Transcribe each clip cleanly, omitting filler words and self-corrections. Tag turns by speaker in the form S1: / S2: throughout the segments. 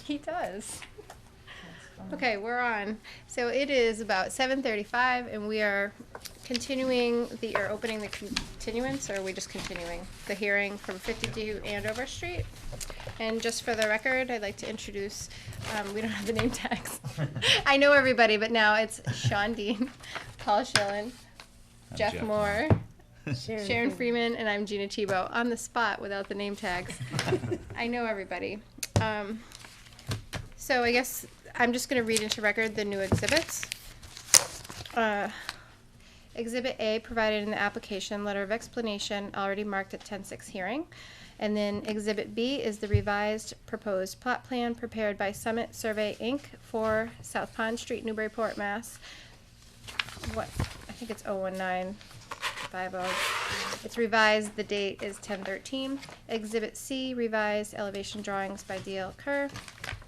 S1: He does. Okay, we're on. So it is about 7:35, and we are continuing or opening the continuance, or are we just continuing the hearing from 52 Andover Street? And just for the record, I'd like to introduce, we don't have the name tags. I know everybody, but now it's Sean Dean, Paul Schillen, Jeff Moore, Sharon Freeman, and I'm Gina Tebow. On the spot without the name tags. I know everybody. So I guess I'm just going to read into record the new exhibits. Exhibit A provided in the application, letter of explanation, already marked at 10-6 hearing. And then Exhibit B is the revised proposed plot plan prepared by Summit Survey, Inc. for South Pond Street, Newburyport, Mass. I think it's 01950. It's revised, the date is 10/13. Exhibit C, revised elevation drawings by D.L. Kerr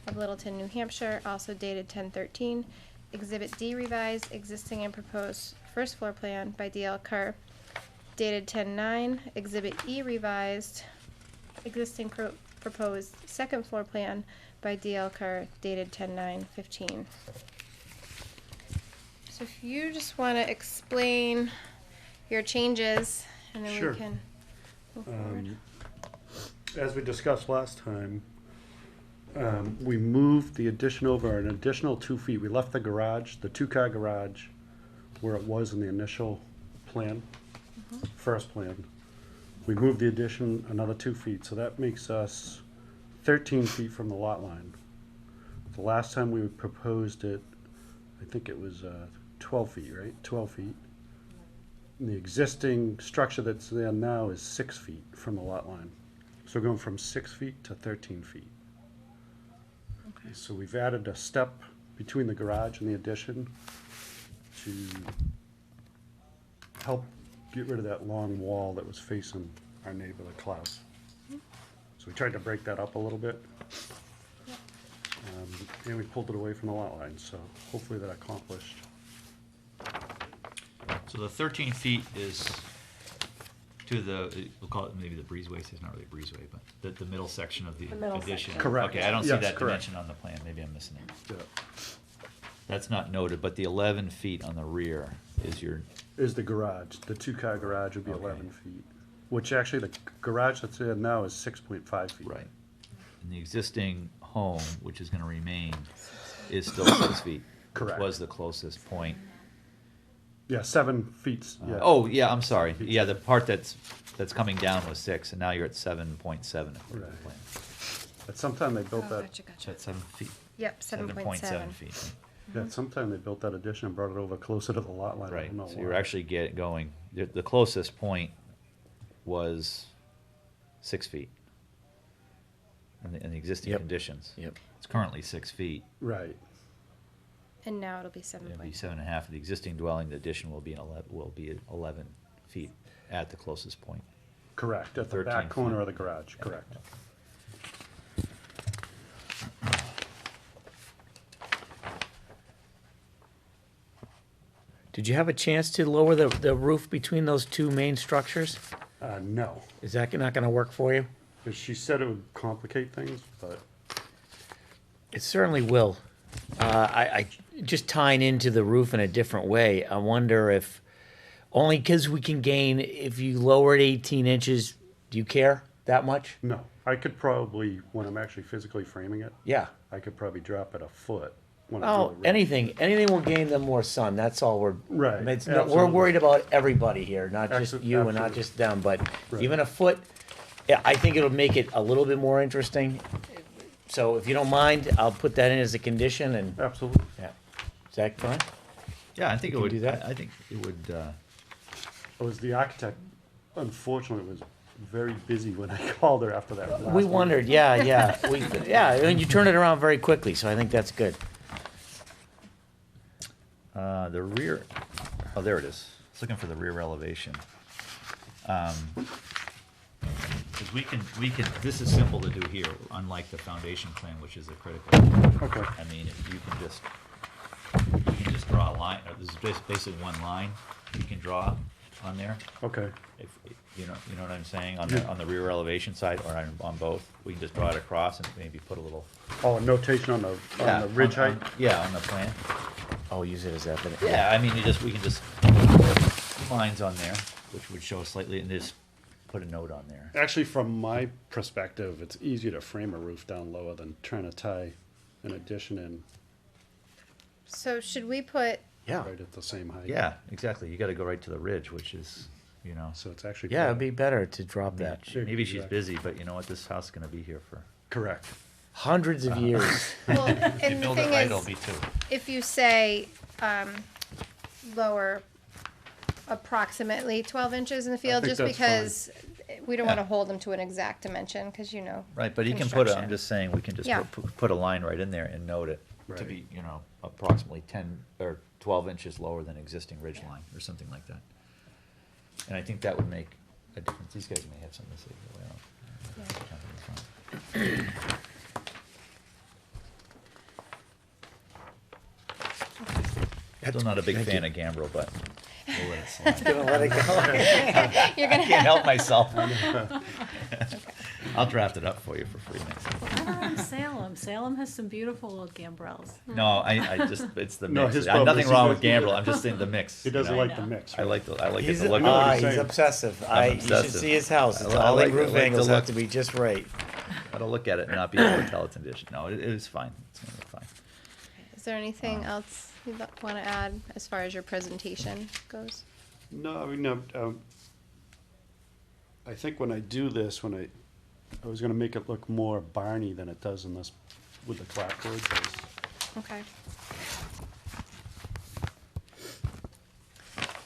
S1: of Littleton, New Hampshire, also dated 10/13. Exhibit D, revised existing and proposed first floor plan by D.L. Kerr, dated 10/9. Exhibit E, revised existing proposed second floor plan by D.L. Kerr, dated 10/9/15. So if you just want to explain your changes, and then
S2: Sure.
S1: we can move forward.
S2: As we discussed last time, we moved the addition over an additional 2 feet. We left the garage, the two-car garage, where it was in the initial plan, first plan. We moved the addition another 2 feet, so that makes us 13 feet from the lot line. The last time we proposed it, I think it was 12 feet, right? 12 feet. And the existing structure that's there now is 6 feet from the lot line. So we're going from 6 feet to 13 feet.
S1: Okay.
S2: So we've added a step between the garage and the addition to help get rid of that long wall that was facing our neighbor, the Klaus. So we tried to break that up a little bit. And we pulled it away from the lot line, so hopefully that accomplished.
S3: So the 13 feet is to the, we'll call it maybe the breezeway, so it's not really a breezeway, but the middle section of the
S1: middle
S3: addition.
S1: section.
S2: Correct.
S3: Okay, I don't see
S2: Yes,
S3: that
S2: correct.
S3: dimension on the plan, maybe I'm missing it.
S2: Yeah.
S3: That's not noted, but the 11 feet on the rear is your,
S2: Is the garage. The two-car garage would be
S3: Okay.
S2: 11 feet, which actually the garage that's there now is 6.5 feet.
S3: right. And the existing home, which is gonna remain, is still 6 feet.
S2: Correct.
S3: Which was the closest point.
S2: Yeah, 7 feet, yeah.
S3: Oh, yeah, I'm sorry. Yeah, the part that's coming down was 6, and now you're at 7.7 according to the
S2: Right.
S3: plan.
S2: At some time they built
S1: Oh,
S2: that,
S1: gotcha,
S3: So
S1: gotcha.
S3: that's 7 feet.
S1: Yep, 7.7.
S3: feet.
S2: yeah, at some time they built that addition and brought it over closer to the lot line. I
S3: Right,
S2: don't know
S3: so you're
S2: why.
S3: actually going, the closest point was 6 feet in the existing
S4: Yep.
S3: conditions.
S4: Yep.
S3: It's currently 6 feet.
S2: Right,
S1: And now it'll be 7.
S3: It'll be 7.5. The existing dwelling, the addition will be 11 feet at the closest point.
S2: correct, at the
S3: 13
S2: back corner
S3: feet.
S2: of the garage, correct.
S4: Did you have a chance to lower the roof between those two main structures?
S2: No,
S4: Is that not gonna work for you?
S2: 'cause she said it would complicate things, but
S4: It certainly will. I just tying into the roof in a different way. I wonder if, only because we can gain, if you lower it 18 inches, do you care that much?
S2: no. I could probably, when I'm actually physically framing it,
S4: Yeah.
S2: I could probably drop it a foot when I do
S4: Oh,
S2: the roof.
S4: anything will gain them more sun. That's all we're.
S2: Right,
S4: We're
S2: absolutely.
S4: worried about everybody here, not just you and not
S2: Absolutely.
S4: just them, but
S2: Right.
S4: even a foot. Yeah, I think it'll make it a little bit more interesting. So if you don't mind, I'll put that in as a condition and,
S2: Absolutely.
S4: yeah. Is that fine?
S3: Yeah, I think it
S4: can
S3: would,
S4: do that.
S3: I think it would,
S2: It was the architect, unfortunately, was very busy when I called her after that last
S4: We
S2: meeting.
S4: wondered, yeah, and you turn it around very quickly, so I think that's good.
S3: the rear, oh, there it is. I was looking for the rear elevation. 'Cause we can, this is simple to do here, unlike the foundation plan, which is a critical.
S2: Okay,
S3: I mean, if you can just draw a line, this is basically one line you can draw on there.
S2: okay,
S3: If, You know what I'm saying, on the rear elevation side, or on both, we can just draw it across and maybe put a little.
S2: Oh, a notation on the ridge height?
S3: Yeah, on the plan.
S4: Oh, use it as evidence.
S3: Yeah, I mean, we can just, lines on there, which would show slightly, and just put a note on there.
S2: Actually, from my perspective, it's easier to frame a roof down lower than trying to tie an addition in
S1: So should we put,
S4: Yeah,
S2: right at the same height.
S3: Yeah, exactly, you gotta go right to the ridge, which is, you know.
S2: So it's actually.
S4: yeah, it'd be better to drop that.
S3: Maybe she's
S2: Exactly.
S3: busy, but you know what, this house is gonna be here for.
S2: Correct.
S4: Hundreds of years.
S1: well,
S3: If you
S1: and the
S3: build it
S1: thing
S3: right, it'll
S1: is,
S3: be two.
S1: if you say, lower approximately 12 inches in the field,
S2: think
S1: just
S2: that's
S1: because we don't want to
S3: Yeah.
S1: hold them to an exact dimension, because you know.
S3: Right, but he can put
S1: construction.
S3: I'm just saying, we can just
S1: Yeah.
S3: put a line right in there and note it to
S2: Right.
S3: be, you know, approximately 10 or 12 inches lower than existing ridge line, or something like that. And I think that would make a difference. These guys may have something to say. Still not a big
S4: Thank
S3: fan
S4: you.
S3: of Gambrel, but we'll let it slide.
S4: Gonna let it go.
S1: You're gonna
S3: Can't help myself. I'll draft it up for you for free next time.
S5: What about Salem? Salem has some beautiful old gambrels.
S3: No, I just, it's the
S2: No,
S3: mix.
S2: his
S3: I have
S2: problem
S3: nothing
S2: is he
S3: wrong with
S2: doesn't-
S3: Gambrel, I'm just saying the mix.
S2: He
S3: you
S2: doesn't
S3: know?
S2: like
S5: I
S2: the
S5: know.
S2: mix.
S3: I like it
S4: He's,
S3: to look
S2: know what
S4: ah,
S2: he's
S3: good.
S4: he's
S2: saying.
S4: obsessive.
S3: I'm
S4: You should
S3: obsessive.
S4: see his house. It's
S3: I
S4: all
S3: like-
S4: the
S3: I
S4: roof
S3: like to
S4: angles
S3: look-
S4: have to be just right.
S3: Gotta look at it and not be able to tell it's condition. No, it is fine. It's gonna be fine.
S1: Is there anything else you want to add as far as your presentation goes?
S2: No, I mean, no, I think when I do this, I was gonna make it look more barny than it does in this, with the clapboard.
S1: Okay.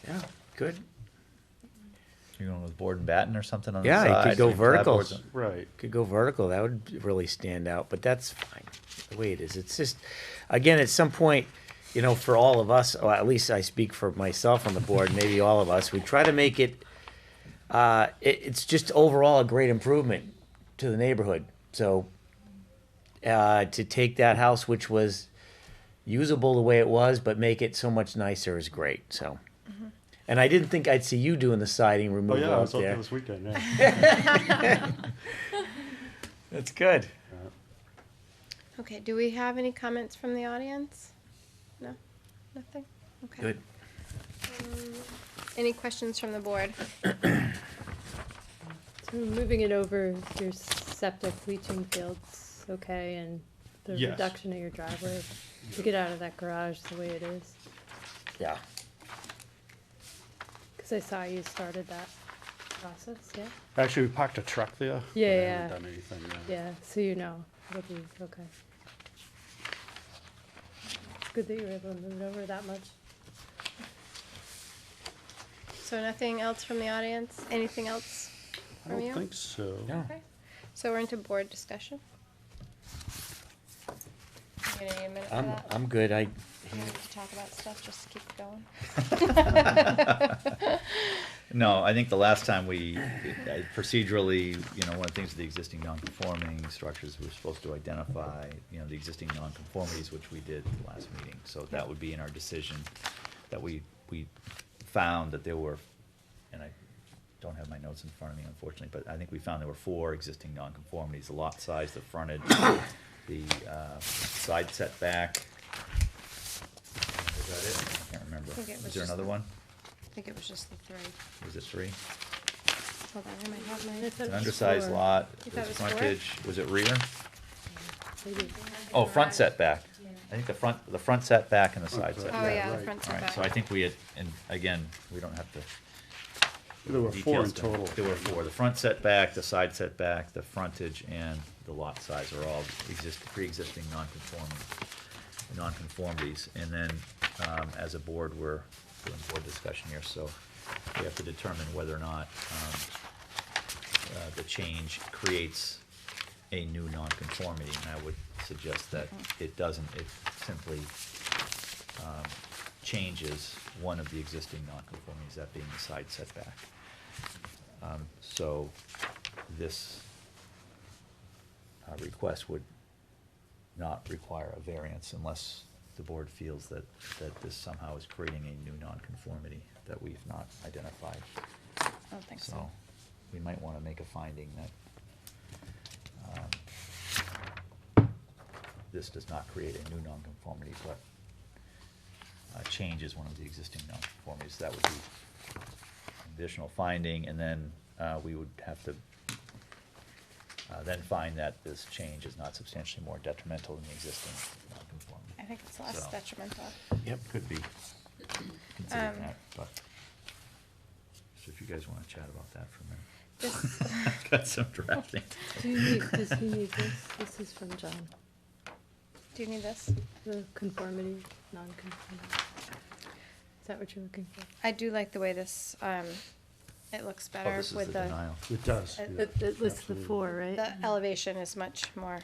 S4: Yeah, good.
S3: You're going with board and batten or something on the
S4: Yeah,
S3: side?
S4: you could go
S3: and
S4: vertical.
S3: clapboards?
S2: Right.
S4: Could go vertical. That would really stand out, but that's fine the way it is. It's just, again, at some point, you know, for all of us, or at least I speak for myself on the board, maybe all of us, we try to make it, it's just overall a great improvement to the neighborhood. So, to take that house, which was usable the way it was, but make it so much nicer is great, so. And I didn't think I'd see you doing the siding
S2: Oh,
S4: removal
S2: yeah, I
S4: out
S2: was up there
S4: there.
S2: this weekend, yeah.
S4: That's good.
S1: Okay, do we have any comments from the audience? No? Nothing? Okay.
S4: Good.
S1: Any questions from the board?
S5: So moving it over your septic leaching fields, okay, and the
S2: Yes.
S5: reduction of your driveway to get out of that garage the way it is.
S4: Yeah.
S5: Because I saw you started that process, yeah?
S2: Actually, we parked a truck there. but
S5: Yeah,
S2: I
S5: yeah.
S2: haven't done anything,
S5: Yeah, so you know, it'll be, okay. It's good that you were able to move it over that much.
S1: So nothing else from the audience? Anything else
S2: I
S1: from you?
S2: don't think so.
S4: No.
S1: Okay. So we're into board discussion. You gonna need a minute for that?
S4: I'm good.
S1: You want to talk about stuff, just keep going.
S3: No, I think the last time procedurally, you know, one of the things with the existing non-conforming structures, we were supposed to identify, you know, the existing non-conformities, which we did at the last meeting. So that would be in our decision, that we found that there were, and I don't have my notes in front of me unfortunately, but I think we found there were 4 existing non-conformities: the lot size, the frontage, the side setback. Is that it? I can't remember.
S1: I think it was
S3: Is there
S1: just
S3: another
S1: the-
S3: one?
S1: I think it was just the 3.
S3: Was it 3?
S1: Hold on, I might have mine.
S5: I thought
S3: It's an
S5: it was
S3: undersized
S5: 4.
S3: lot,
S1: You thought
S3: there's
S1: it was 4?
S3: frontage, was it rear?
S5: Maybe.
S3: Oh, front setback. I think the front setback and the side
S2: Okay.
S3: setback.
S1: Oh,
S2: Yeah,
S1: yeah, the
S2: right.
S1: front
S3: All right,
S1: setback.
S3: so I think we had, and again, we don't have to.
S2: There were 4 in
S3: details down.
S2: total.
S3: There were 4, the front setback, the side setback, the frontage, and the lot size are all pre-existing non-conformities. And then, as a board, we're doing board discussion here, so we have to determine whether or not, the change creates a new nonconformity, and I would suggest that it doesn't, it simply, changes one of the existing nonconformities, that being the side setback. So this, request would not require a variance unless the board feels that this somehow is creating a new nonconformity that we've not identified.
S1: I don't think so.
S3: we might wanna make a finding that, this does not create a new nonconformity, but, changes one of the existing nonconformities. That would be an additional finding, and then, we would have to, then find that this change is not substantially more detrimental than the existing nonconformity.
S1: I think it's less
S3: So-
S1: detrimental.
S3: Yep, could be considered
S1: Um,
S3: that, but, so if you guys wanna chat about that for a minute.
S1: This,
S3: Got some drafting.
S5: Does he need this? This is from John.
S1: do you need this?
S5: The conformity, non-conformity. Is that what you're looking for?
S1: I do like the way this, it looks
S3: Oh,
S1: better
S3: this is
S1: with
S3: the
S1: the,
S3: denial.
S2: It does.
S1: It-
S2: yeah,
S5: It lists the
S2: absolutely.
S5: four, right?
S1: the elevation is much more,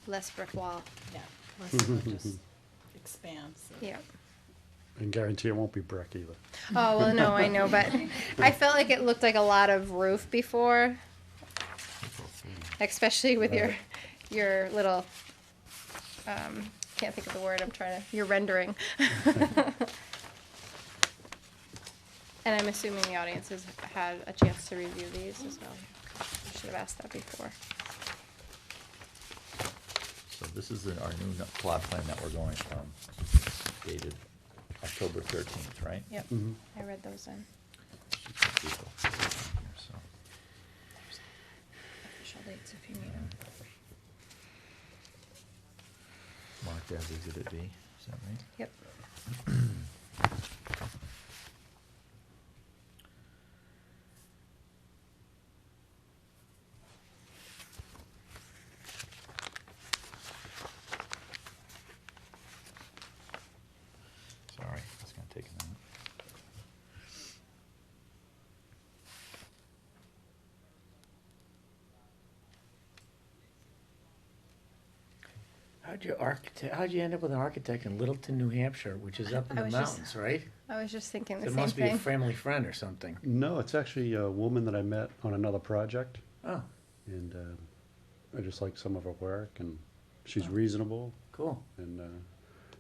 S1: less brick wall.
S6: Yeah, most of it just expands.
S1: Yeah.
S2: And guarantee it won't be brick either.
S1: Oh, well, no, I know, but I felt like it looked like a lot of roof before, especially with your little, can't think of the word, your rendering. And I'm assuming the audience has had a chance to review these as well. I should have asked that before.
S3: So this is our new plot plan that we're going from, dated October 13th, right?
S1: Yep,
S2: Mhm.
S1: I read those in.
S3: So,
S1: Official dates if you need them.
S3: marked as Exhibit B, is that right?
S1: Yep.
S3: Sorry, it's gonna take a minute.
S4: How'd you end up with an architect in Littleton, New Hampshire, which is up in
S1: I
S4: the
S1: was just-
S4: mountains, right?
S1: I was just thinking the
S4: It
S1: same
S4: must be a
S1: thing.
S4: family friend or something.
S2: No, it's actually a woman that I met on another project,
S4: Oh,
S2: and I just like some of her work, and she's
S4: Oh.
S2: reasonable,
S4: cool.
S2: and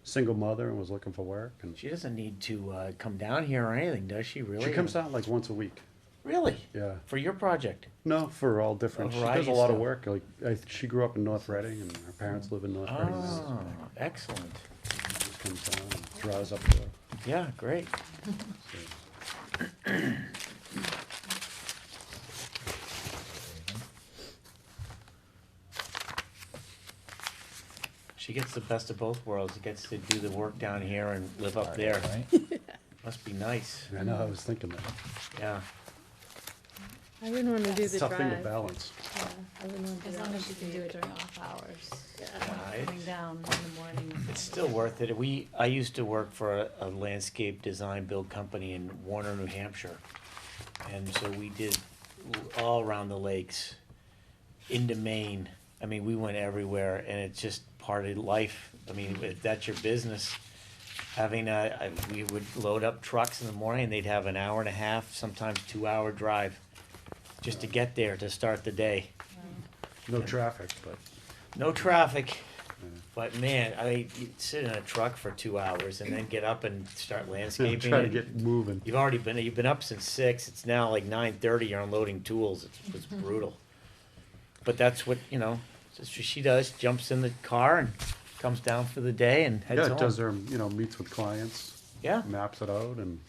S2: single mother, and was looking for work, and
S4: She doesn't need to come down here or anything, does she, really?
S2: she comes out like once a week.
S4: Really?
S2: Yeah.
S4: For your project?
S2: No, for all different.
S4: A
S2: She
S4: variety
S2: does a
S4: of
S2: lot of
S4: stuff.
S2: work. Like she grew up in North Reading, and her parents live in North Reading. now.
S4: Oh, excellent.
S2: She just comes down and draws up there.
S4: Yeah, great. She gets the best of both worlds. Gets to do the work down here and live up there.
S3: Right?
S4: Must be nice.
S2: I know. I was thinking that.
S4: Yeah.
S5: I wouldn't want to do
S2: It's
S5: the
S2: a tough thing to
S5: drive.
S2: balance.
S5: Yeah, I wouldn't want to do
S6: As
S5: that.
S6: long as you can do it during off hours.
S4: Yeah,
S6: Coming down in the morning.
S4: It's still worth it. I used to work for a landscape design build company in Warner, New Hampshire. And so we did all around the lakes, into Maine. I mean, we went everywhere, and it's just part of life. I mean, if that's your business, having we would load up trucks in the morning, and they'd have an hour and a half, sometimes 2 hour drive, just to get there to start the day.
S2: No traffic, but
S4: No traffic, but man, you'd sit in a truck for 2 hours and then get up and start landscaping.
S2: try to
S4: it.
S2: get moving.
S4: You've been up since 6. It's now like 9:30. You're unloading tools. It's brutal. But that's what that's what she does. Jumps in the car and comes down for the day and heads
S2: Yeah,
S4: home.
S2: it does her, meets with clients,
S4: Yeah,
S2: maps it out, and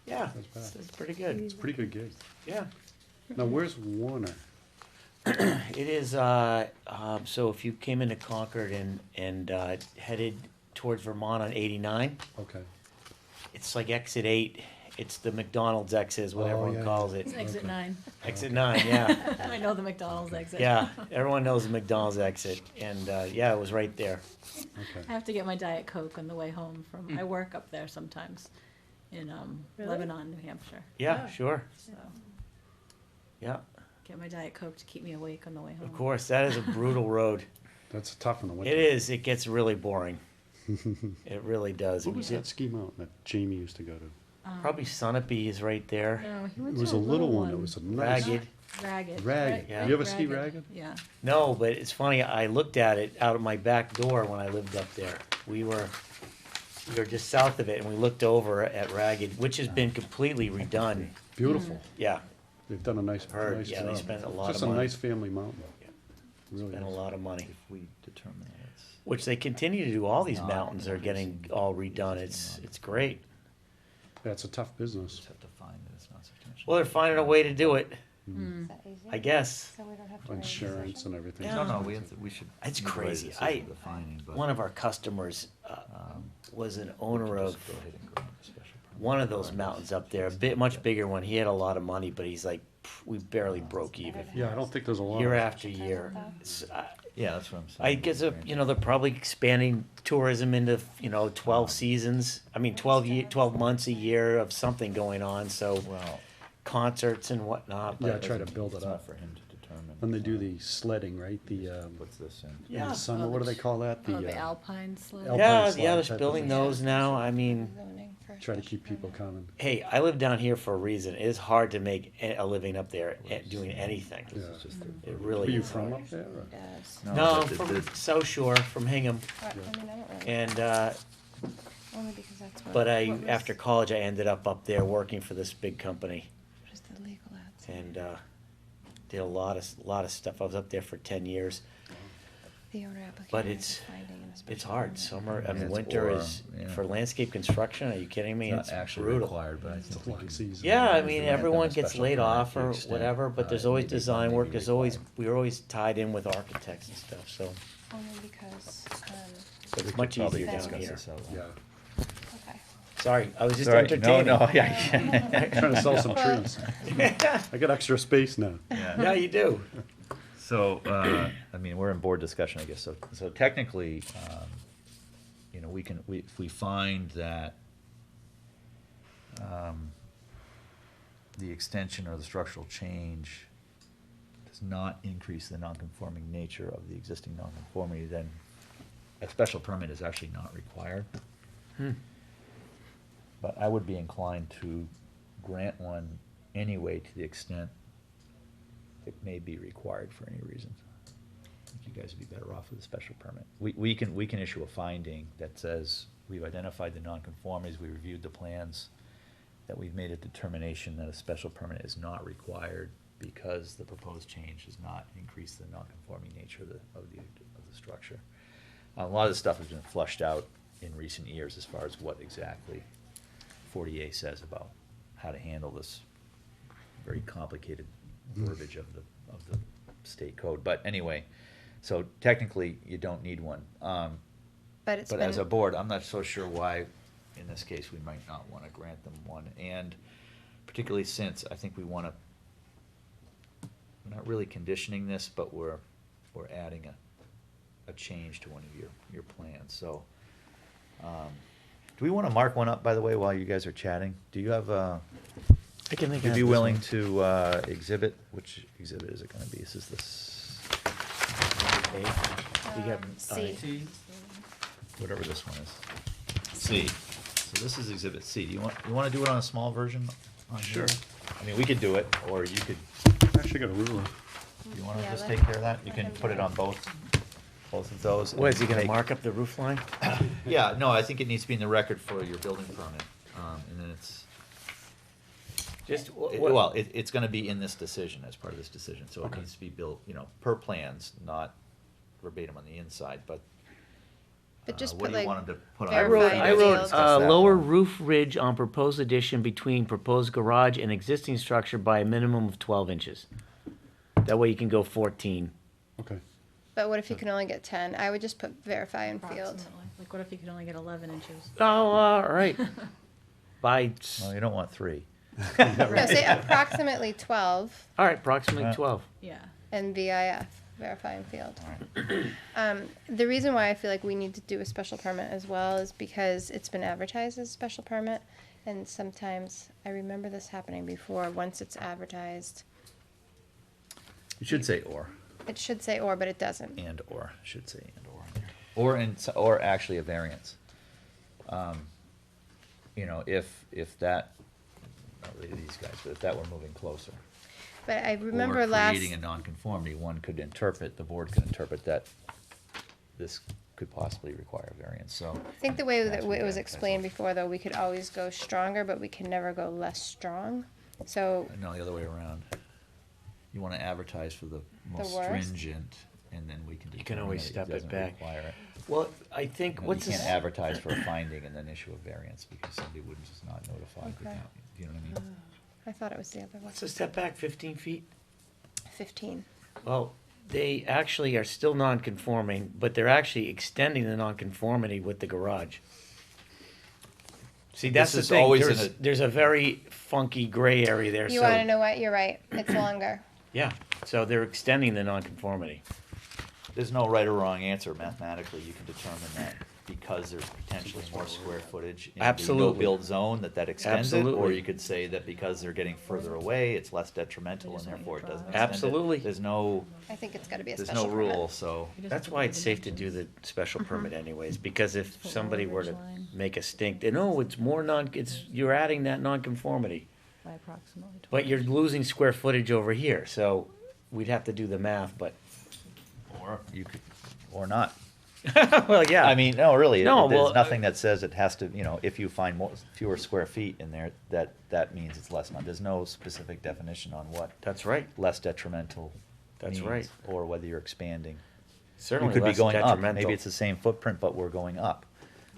S4: yeah.
S2: That's bad.
S4: It's pretty good.
S2: it's a pretty good gig.
S4: Yeah.
S2: Now, where's Warner?
S4: It is, so if you came into Concord and headed towards Vermont on 89,
S2: Okay.
S4: it's like exit 8. It's the McDonald's exit is what
S2: Oh,
S4: everyone
S2: yeah,
S4: calls
S6: It's
S4: it.
S6: exit
S2: Okay.
S6: 9.
S4: Exit 9, yeah.
S6: I know the McDonald's exit.
S4: Yeah, everyone knows the McDonald's exit. And, yeah, it was right there.
S2: Okay.
S6: I have to get my Diet Coke on the way home from, I work up there sometimes in
S5: Really?
S6: Lebanon, New Hampshire.
S4: Yeah,
S5: Oh.
S4: sure.
S6: So
S4: Yeah,
S6: get my Diet Coke to keep me awake on the way home.
S4: of course. That is a brutal road.
S2: That's tough in the winter.
S4: It is. It gets really boring. It really does.
S2: What was that ski mountain that Jamie used to go to?
S4: Probably Sunapee is right there.
S6: No, he
S2: It
S6: went
S2: was
S6: to
S2: a little one. It was a nice.
S4: Ragged.
S6: Ragged.
S2: Ragged.
S4: Yeah.
S2: You ever ski Ragged?
S6: Yeah.
S4: No, but it's funny. I looked at it out of my back door when I lived up there. We were just south of it, and we looked over at Ragged, which has been completely redone.
S2: Beautiful.
S4: Yeah,
S2: They've done a nice
S4: Heard,
S2: nice
S4: yeah,
S2: job.
S4: they spent a lot
S2: Just
S4: of
S2: a
S4: money.
S2: nice family mountain. Really
S4: Spent a
S2: is.
S4: lot of money,
S3: If we determine that it's.
S4: which they continue to do. All these
S3: Not
S4: mountains are getting
S3: increasing
S4: all
S3: the
S4: redone.
S3: existing
S4: It's great.
S2: Yeah, it's a tough
S3: We
S2: business.
S3: just have to find that it's not substantial.
S4: Well, they're finding a way to do it,
S1: Is that easy?
S4: I guess.
S1: So we don't have to write a
S2: Insurance
S1: decision?
S2: and everything.
S4: Yeah.
S3: No, we should.
S4: It's
S3: need to write a
S4: crazy.
S3: decision with the finding, but,
S4: One of our customers was an owner
S3: we can
S4: of
S3: just go ahead and grant a special permit.
S4: one of those mountains up there, a bit much bigger one. He had a lot of money, but he's like, "Pff, we barely broke even.
S2: Yeah, I don't think there's a lot.
S4: Year
S2: of-
S4: after year.
S3: Yeah, that's what I'm saying.
S4: I guess, they're probably expanding tourism into, 12 seasons. I mean, 12 months a year of something going on, so
S3: Well,
S4: concerts and whatnot.
S2: Yeah,
S4: But
S2: try to build it
S3: it's not
S2: up.
S3: for him to determine.
S2: When they do the sledding, right? The
S3: What's this in?
S4: Yeah.
S2: the summer. What do they call that?
S6: Oh, the
S2: The
S6: Alpine sled.
S2: Alpine
S4: yeah,
S2: slide
S4: they're
S2: type of
S4: building
S2: thing.
S4: those now. I mean,
S1: Zoning for a
S2: try to
S1: special
S2: keep people
S1: permit.
S2: coming.
S4: hey, I live down here for a reason. It is hard to make a living up there doing anything.
S3: This
S2: Yeah.
S3: is just the-
S4: It
S2: Were
S4: really
S2: you
S4: is
S2: from
S4: hard.
S2: up there? or-
S1: Yes.
S3: No,
S4: No,
S3: but
S4: from
S3: the-
S4: South Shore, from Hingham,
S1: I mean, I don't really,
S4: and
S1: only because that's what.
S4: but
S1: what was-
S4: after college, I ended up there working for this big company,
S1: What is the legal ads?
S4: and did a lot of stuff. I was up there for 10 years.
S1: The owner application.
S4: But
S1: is finding in a special
S4: It's hard.
S1: permit.
S4: Summer, I mean,
S3: It's
S4: winter
S3: or,
S4: is
S3: yeah.
S4: for landscape construction. Are you kidding me?
S3: It's
S4: It's
S3: not actually
S4: brutal.
S3: required, but I
S2: It's
S3: think
S2: a
S3: we
S2: long
S3: can.
S2: season.
S4: Yeah, I
S3: we
S4: mean,
S3: can grant them
S4: everyone
S3: a
S4: gets
S3: special
S4: laid
S3: permit
S4: off
S3: to the
S4: or
S3: extent,
S4: whatever, but there's always
S3: it may be
S4: design
S3: funding
S4: work.
S3: be
S4: There's always,
S3: required.
S4: we're always tied in with architects and stuff, so
S1: Only because,
S3: But we could
S4: much
S3: probably
S4: easier down
S3: discuss
S4: here.
S3: this out
S2: Yeah.
S3: loud.
S1: okay.
S4: sorry, I was just
S3: Sorry,
S4: entertaining.
S3: No, yeah.
S2: Trying to sell some
S1: Well-
S2: trees. I got extra space now.
S4: Yeah, you do.
S3: So, I mean, we're in board discussion, I guess, so technically, if we find that, the extension or the structural change does not increase the non-conforming nature of the existing non-conformity, then a special permit is actually not required. But I would be inclined to grant one anyway to the extent it may be required for any reason. I think you guys would be better off with a special permit. We can issue a finding that says we've identified the nonconformities, we reviewed the plans, that we've made a determination that a special permit is not required because the proposed change does not increase the nonconforming nature of the structure. A lot of this stuff has been flushed out in recent years as far as what exactly 40A says about how to handle this very complicated verbiage of the state code. But anyway, so technically, you don't need one.
S1: But it's
S3: But
S1: been.
S3: as a board, I'm not so sure why, in this case, we might not want to grant them one. And particularly since I think we're not really conditioning this, but we're adding a change to one of your plans. So, do we want to mark one up, by the way, while you guys are chatting? Do you have
S4: I can think
S3: would
S4: of
S3: you be
S4: this
S3: willing
S4: one.
S3: to exhibit? Which exhibit is it going to be? Is this
S4: Okay. You got,
S1: C.
S3: whatever this one is? C. So this is exhibit C. Do you want to do it on a small version on here?
S2: Sure.
S3: I mean, we could do it, or you could.
S2: Actually got a ruler.
S3: You want to
S1: Yeah,
S3: just
S1: let-
S3: take care of that? You
S1: let
S3: can
S1: him
S3: put
S1: do
S3: it
S1: it.
S3: on both of those.
S4: What, is he
S3: and
S4: gonna
S3: take-
S4: mark up the roof line?
S3: Yeah, no, I think it needs to be in the record for your building permit, and then it's.
S4: Just,
S3: Well, it's gonna be in this decision, as part of this decision, so it
S2: Okay.
S3: needs to be built, per plans, not verbatim on the inside, but.
S1: But just
S3: what
S1: put
S3: do you
S1: like.
S3: want him to put on?
S4: I
S1: verify
S4: wrote,
S1: and
S4: I
S1: field.
S4: wrote,
S3: Discuss that
S4: lower
S3: one.
S4: roof ridge on proposed addition between proposed garage and existing structure by a minimum of 12 inches. That way you can go 14.
S2: Okay.
S1: But what if you can only get 10? I would just put verify and field.
S6: Approximately. Like, what if you could only get 11 inches?
S4: Oh, all right. By,
S3: Well, you don't want 3.
S1: No, say approximately 12
S4: all right, approximately
S3: Uh,
S4: 12.
S6: Yeah.
S1: and VIF, verify and field. The reason why I feel like we need to do a special permit as well is because it's been advertised as a special permit. And sometimes, I remember this happening before, once it's advertised,
S3: You should say or,
S1: it should say or, but it doesn't.
S3: or, should say and or. in there. Or actually a variance. If that, not really these guys, but if that were moving closer.
S1: But I remember
S3: Or
S1: last,
S3: creating a nonconformity, the board could interpret that this could possibly require a variance, so.
S1: I think the way that
S3: that's what
S1: it was
S3: the
S1: explained
S3: advertisement-
S1: before, though, we could always go stronger, but we can never go less strong. So
S3: No, the other way around. You wanna advertise for the most
S1: worst?
S3: stringent, and then we can
S4: You can
S3: determine
S4: always
S3: that
S4: step it
S3: doesn't
S4: back.
S3: require it.
S4: Well, I think,
S3: You know,
S4: what's
S3: you
S4: this?
S3: can't advertise for a finding and then issue a variance because somebody wouldn't just not notify the
S1: Okay.
S3: town. You know what I mean?
S1: I thought it was the other one.
S4: What's the step back, 15 feet?
S1: 15.
S4: Well, they actually are still non-conforming, but they're actually extending the non-conformity with the garage. See, that's
S3: This
S4: the
S3: is
S4: thing,
S3: always in
S4: there's,
S3: a-
S4: there's a very funky gray area there,
S1: You
S4: so.
S1: want to know what? You're right. It's longer.
S4: Yeah, so they're extending the non-conformity.
S3: There's no right or wrong answer mathematically. You can determine that because there's potentially more square footage in the
S4: Absolutely.
S3: no-build zone that extends it. Or
S4: Absolutely.
S3: you could say that because they're getting further away, it's less detrimental and therefore it doesn't extend it.
S4: Absolutely.
S3: There's no,
S1: I think it's got to be a
S3: there's
S1: special
S3: no
S1: permit.
S3: rule, so.
S4: That's why it's safe to do the special permit anyways, because if somebody were to make a stink, then, oh, it's more you're adding that non-conformity.
S6: By approximately 20.
S4: But you're losing square footage over here, so we'd have to do the math, but,
S3: Or you could, or not.
S4: well, yeah.
S3: I mean, no, really,
S4: No,
S3: there's
S4: well,
S3: nothing that says it has to, if you find fewer square feet in there, that means it's less. There's no specific definition on what
S4: That's right,
S3: less detrimental
S4: That's
S3: means,
S4: right.
S3: or whether you're expanding.
S4: certainly
S3: We could be
S4: less
S3: going up.
S4: detrimental.
S3: Maybe it's the same footprint, but we're going up.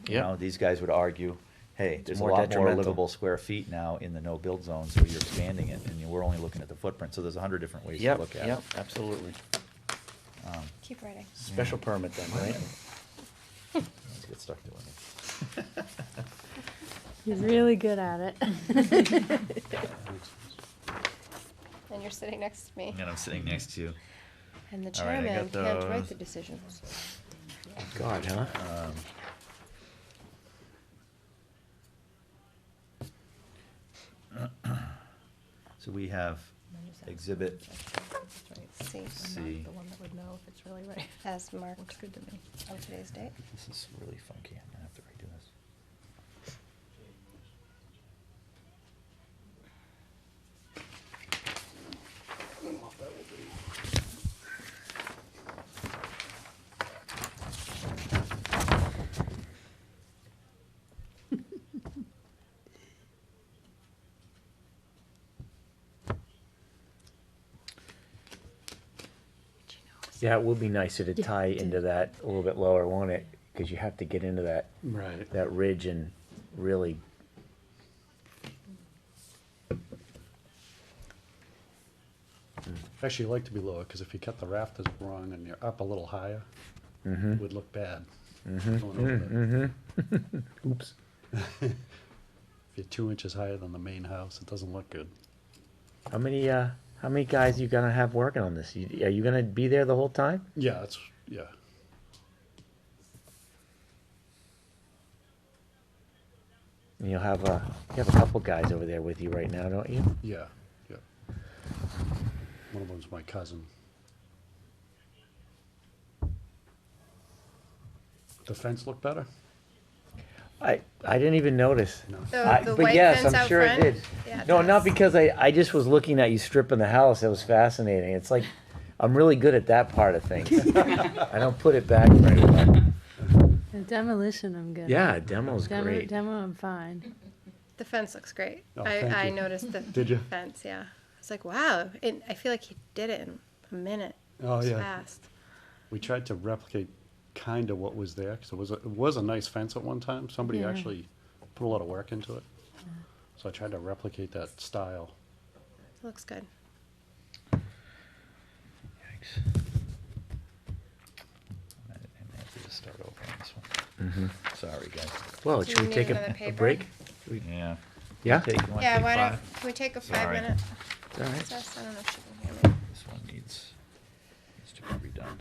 S3: You
S4: Yep.
S3: know, these guys would argue, hey, there's a
S4: more
S3: lot more
S4: detrimental.
S3: livable square feet now in the no-build zone, so you're expanding it, and we're only looking at the footprint. So there's 100 different ways to
S4: Yep,
S3: look at
S4: yep,
S3: it.
S4: absolutely.
S1: Keep writing.
S4: Special permit then, right?
S3: Let's get stuck doing it.
S5: He's really good at it.
S1: And you're sitting next to me.
S3: And I'm sitting next to you.
S1: And the
S3: All right, I
S1: chairman
S3: got
S1: can't write
S3: those.
S1: the decisions.
S4: God, huh?
S3: So we have exhibit
S6: That's right.
S1: See,
S6: I'm
S3: C.
S6: not the one that would know if it's really right.
S1: as marked
S6: Looks good to me.
S1: on today's date.
S3: This is really funky. I'm gonna have to redo this.
S4: Yeah, it would be nicer to
S5: Yeah,
S4: tie
S5: it
S4: into
S5: did.
S4: that a little bit lower, won't it? Because you have to get into that,
S2: Right.
S4: that ridge and really.
S2: Actually, you like to be lower, because if you cut the rafters wrong and you're up a little higher,
S4: Mhm.
S2: it would look bad.
S4: Mhm,
S2: Going over
S4: mhm. Oops.
S2: If you're 2 inches higher than the main house, it doesn't look good.
S4: How many guys you gonna have working on this? Are you gonna be there the whole time?
S2: Yeah, that's, yeah.
S4: And you have a couple guys over there with you right now, don't you?
S2: Yeah, yeah. One of them's my cousin. The fence look better?
S4: I didn't even notice.
S2: No.
S1: The
S4: But
S1: white
S4: yes,
S1: fence
S4: I'm
S1: out
S4: sure it
S1: front?
S4: did.
S1: Yeah, it
S4: No, not
S1: does.
S4: because I just was looking at you stripping the house. It was fascinating. It's like, I'm really good at that part of things. I don't put it back very well.
S5: And demolition, I'm good.
S4: Yeah,
S5: at.
S4: demo's great.
S5: Demo, I'm fine.
S1: The fence looks great.
S2: Oh, thank
S1: I
S2: you.
S1: noticed the
S2: Did you?
S1: fence, yeah. I was like, wow. I feel like he did it in a minute.
S2: Oh,
S1: It was
S2: yeah.
S1: fast.
S2: We tried to replicate kind of what was there, because it was a nice fence at one time. Somebody
S5: Yeah.
S2: actually put a lot of work into it. So I tried to replicate that style.
S1: It looks good.
S3: Yikes. I may have to just start over on this one. Sorry, guys.
S4: Well,
S1: Do
S4: should
S1: we
S4: we take
S1: need another
S4: a
S1: paper?
S4: break?
S3: Yeah.
S4: Yeah?
S3: You wanna
S1: Yeah,
S3: take
S1: why don't,
S3: five?
S1: can we take a
S3: Sorry.
S1: 5-minute
S4: All right.
S1: recess? I don't know if she can hear me.
S3: This one needs to be redone.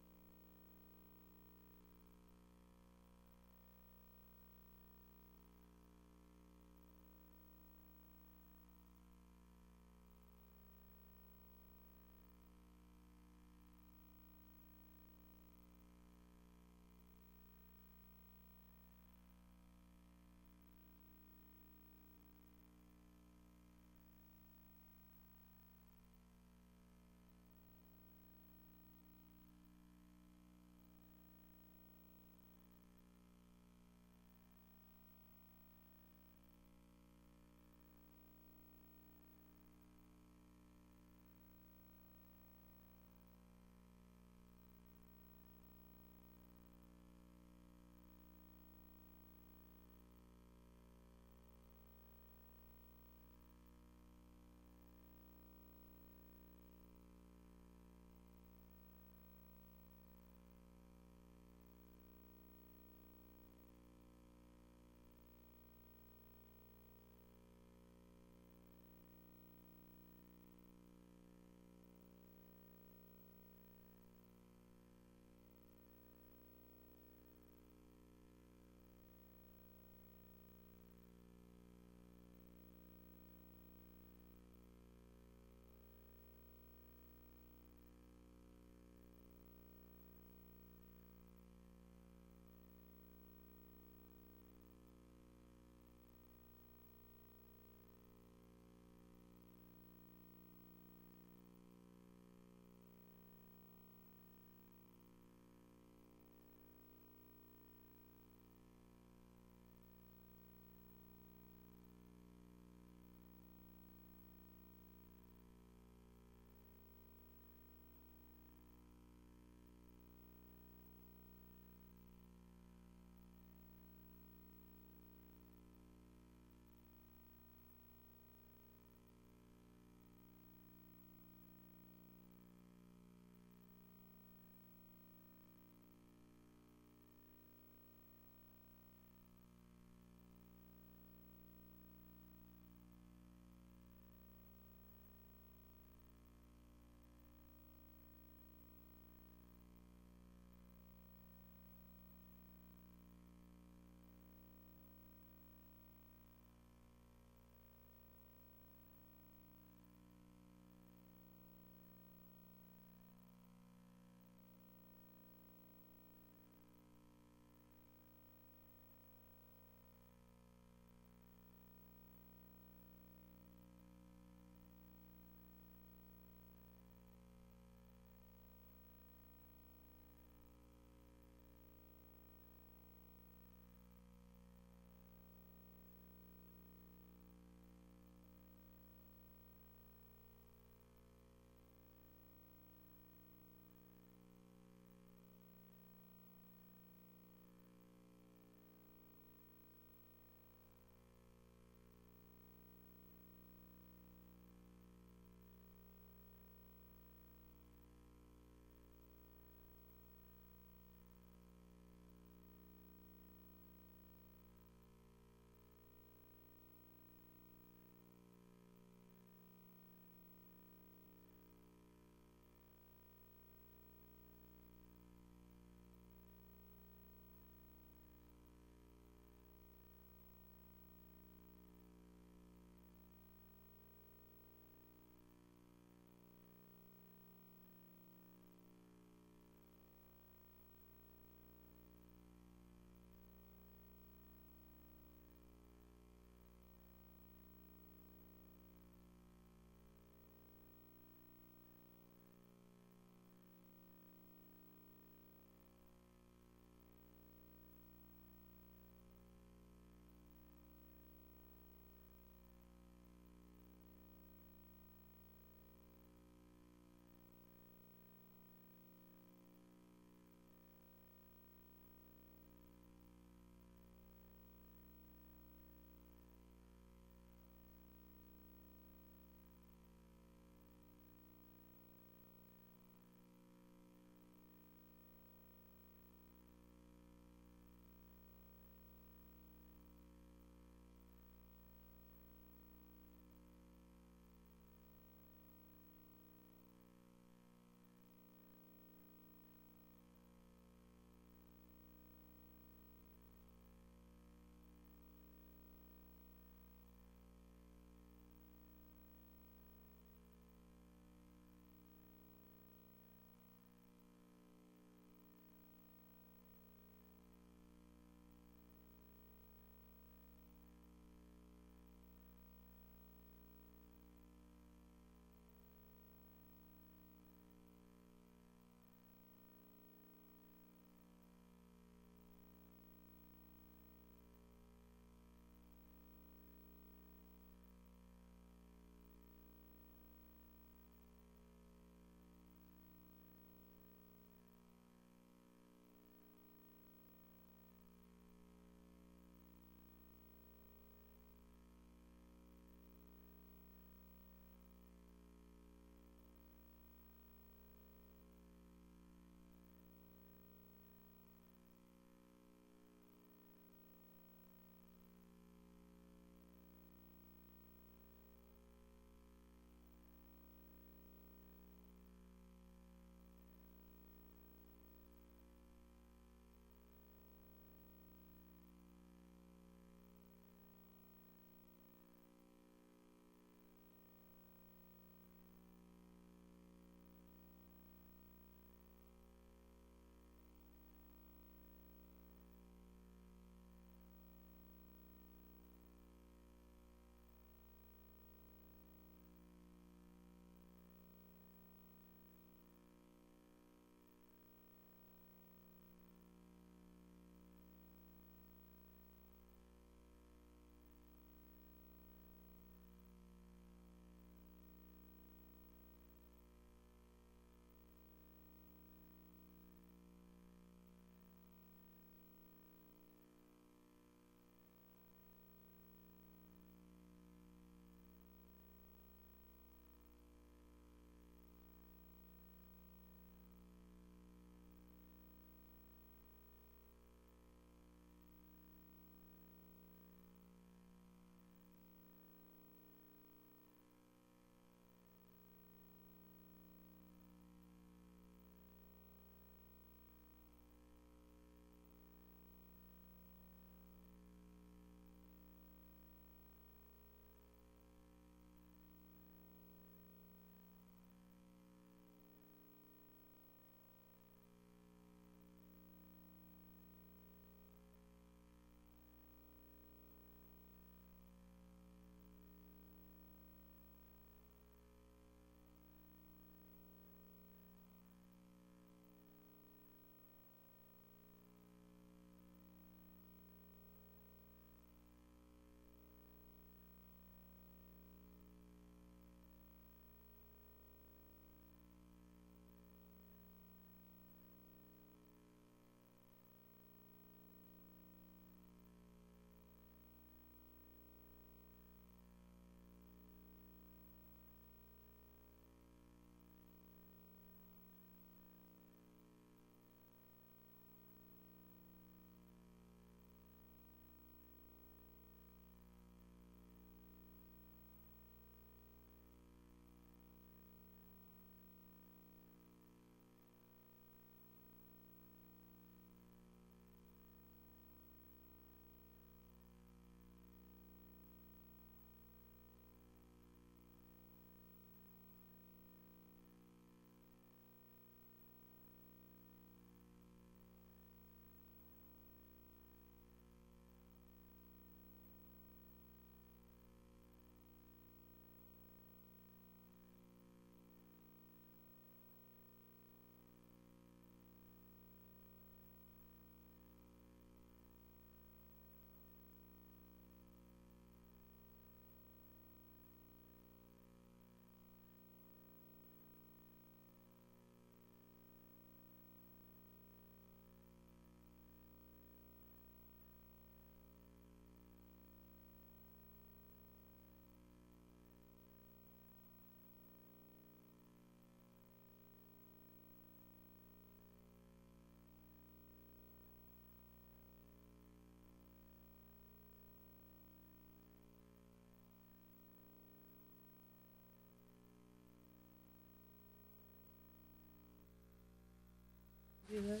S5: You guys?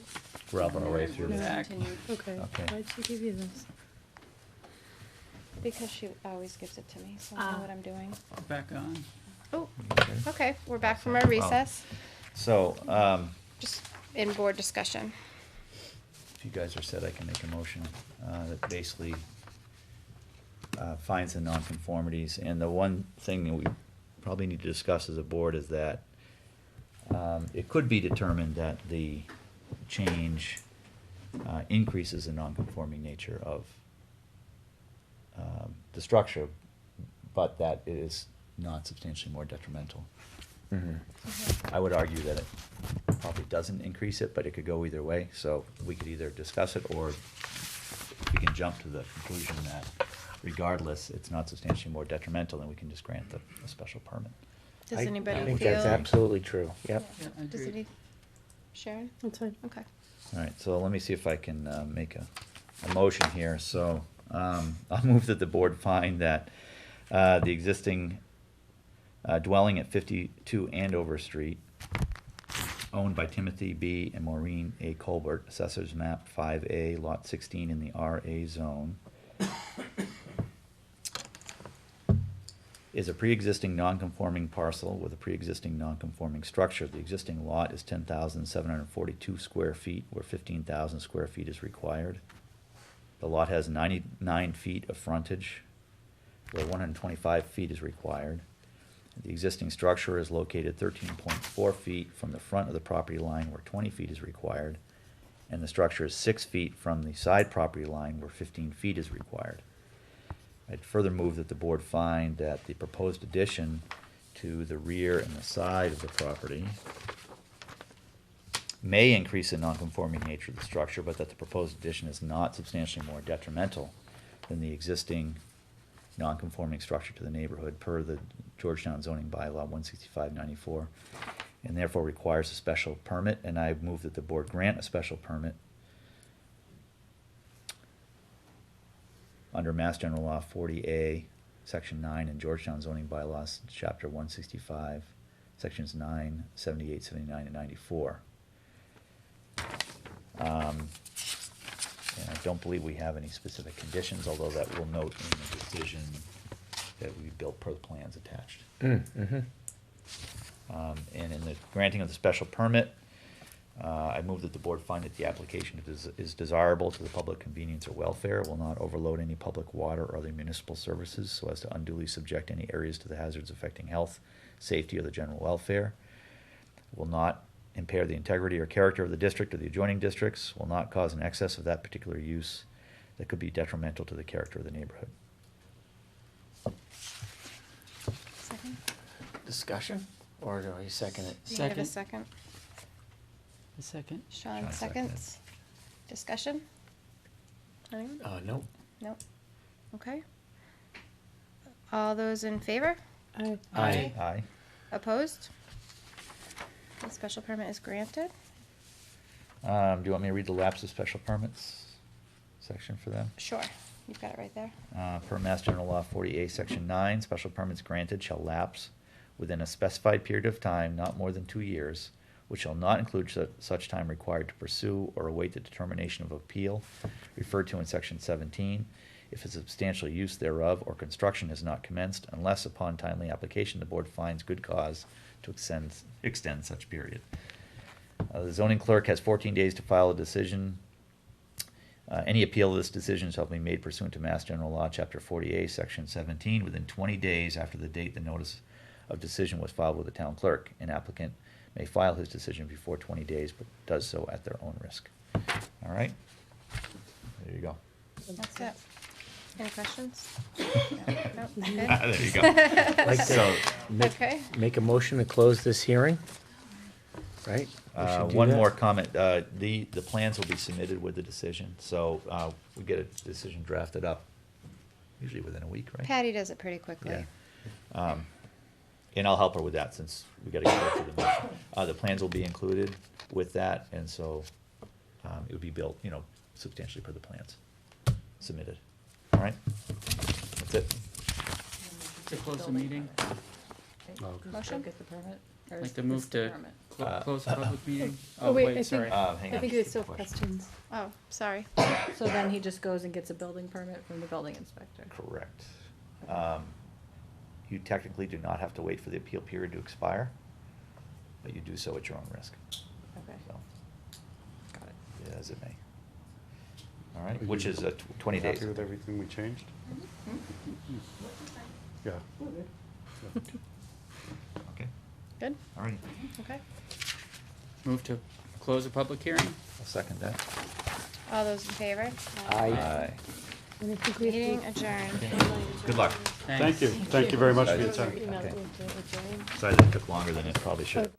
S3: We're up our way through
S5: No.
S3: this.
S5: Okay,
S3: Okay.
S5: why'd she give you this?
S1: Because she always gives it to me, so I know what I'm doing.
S7: Back on.
S1: Oh,
S3: Okay.
S1: okay, we're back from our
S3: Well,
S1: recess,
S3: So,
S1: just in board discussion.
S3: if you guys are set, I can make a motion that basically finds the nonconformities. And the one thing that we probably need to discuss as a board is that it could be determined that the change increases the nonconforming nature of the structure, but that it is not substantially more detrimental. I would argue that it probably doesn't increase it, but it could go either way, so we could either discuss it, or we can jump to the conclusion that regardless, it's not substantially more detrimental, then we can just grant a special permit.
S1: Does
S4: I
S1: anybody
S4: think
S1: feel?
S4: that's absolutely true, yep.
S7: Yeah, I
S1: Does
S7: agree.
S1: any, Sharon?
S5: That's fine.
S1: Okay.
S3: All right, so let me see if I can make a motion here. So I'll move that the board find that the existing dwelling at 52 Andover Street, owned by Timothy B. and Maureen A. Colbert, Assessors Map 5A, Lot 16 in the RA zone, is a pre-existing non-conforming parcel with a pre-existing non-conforming structure. The existing lot is 10,742 square feet, where 15,000 square feet is required. The lot has 99 feet of frontage, where 125 feet is required. The existing structure is located 13.4 feet from the front of the property line, where 20 feet is required, and the structure is 6 feet from the side property line, where 15 feet is required. I'd further move that the board find that the proposed addition to the rear and the side of the property may increase the nonconforming nature of the structure, but that the proposed addition is not substantially more detrimental than the existing nonconforming structure to the neighborhood per the Georgetown zoning bylaw 165-94, and therefore requires a special permit. And I move that the board grant a special permit under Mass General Law 40A, Section 9, and Georgetown zoning bylaws, Chapter 165, Sections 9, 78, 79, and 94. And I don't believe we have any specific conditions, although that will note in the decision that we built per the plans attached.
S4: Mm-hmm.
S3: And in the granting of the special permit, I move that the board find that the application is desirable to the public convenience or welfare, will not overload any public water or other municipal services so as to unduly subject any areas to the hazards affecting health, safety, or the general welfare, will not impair the integrity or character of the district or the adjoining districts, will not cause an excess of that particular use that could be detrimental to the character of the neighborhood.
S1: Second?
S4: Discussion, or do I second it?
S1: You have a
S7: Second.
S1: second?
S7: A second.
S1: Sean
S3: Sean seconded.
S1: seconds. Discussion? Anyone?
S4: No.
S1: Nope. Okay. All those in favor?
S5: Aye.
S4: Aye.
S3: Aye.
S1: Opposed? The special permit is granted.
S3: Do you want me to read the lapse of special permits section for them?
S1: Sure, you've got it right there.
S3: Per Mass General Law 40A, Section 9, special permits granted shall lapse within a specified period of time, not more than 2 years, which shall not include such time required to pursue or await the determination of appeal referred to in Section 17, if a substantial use thereof or construction has not commenced, unless upon timely application the board finds good cause to extend such period. The zoning clerk has 14 days to file a decision. Any appeal of this decision shall be made pursuant to Mass General Law, Chapter 48, Section 17, within 20 days after the date the notice of decision was filed with the town clerk. An applicant may file his decision before 20 days, but does so at their own risk. All right? There you go.
S1: That's it. Any questions? No? Nope, good?
S3: There you go.
S4: Like
S3: So,
S4: to
S1: Okay.
S4: make a motion to close this hearing, right? We should do
S3: one
S4: that.
S3: more comment. The plans will be submitted with the decision, so we get a decision drafted up usually within a week, right?
S1: Patty does it pretty quickly.
S3: Yeah. And I'll help her with that since we gotta get her to the motion. The plans will be included with that, and so it would be built, substantially per the plans submitted. All right? That's it.
S7: To close the meeting.
S1: Motion?
S6: Get the permit. Or
S7: Like
S6: is
S7: to move
S6: this the
S7: to
S6: permit?
S7: close the public meeting?
S5: Oh, wait, I
S7: wait,
S5: think-
S7: sorry.
S3: Hang
S5: I
S3: on.
S5: think we still have questions.
S1: Oh, sorry.
S6: So then he just goes and gets a building permit from the building inspector.
S3: Correct. You technically do not have to wait for the appeal period to expire, but you do so at your own risk.
S6: Okay,
S3: So,
S6: got it.
S3: yeah, as it may. All right,
S2: Are
S3: which
S2: you
S3: is 20 days.
S2: Happy with everything we changed? Yeah.
S3: Okay,
S1: Good?
S3: all right.
S1: Okay.
S7: Move to close the public hearing?
S3: I'll second that.
S1: All those in favor?
S3: Aye.
S5: And I think we have
S1: Meeting
S5: to.
S1: adjourned.
S3: Good luck.
S2: Thank you. Thank you very much for your time.
S5: Email
S3: Okay.
S5: to adjourn.
S3: Sorry that it took longer than it probably should have.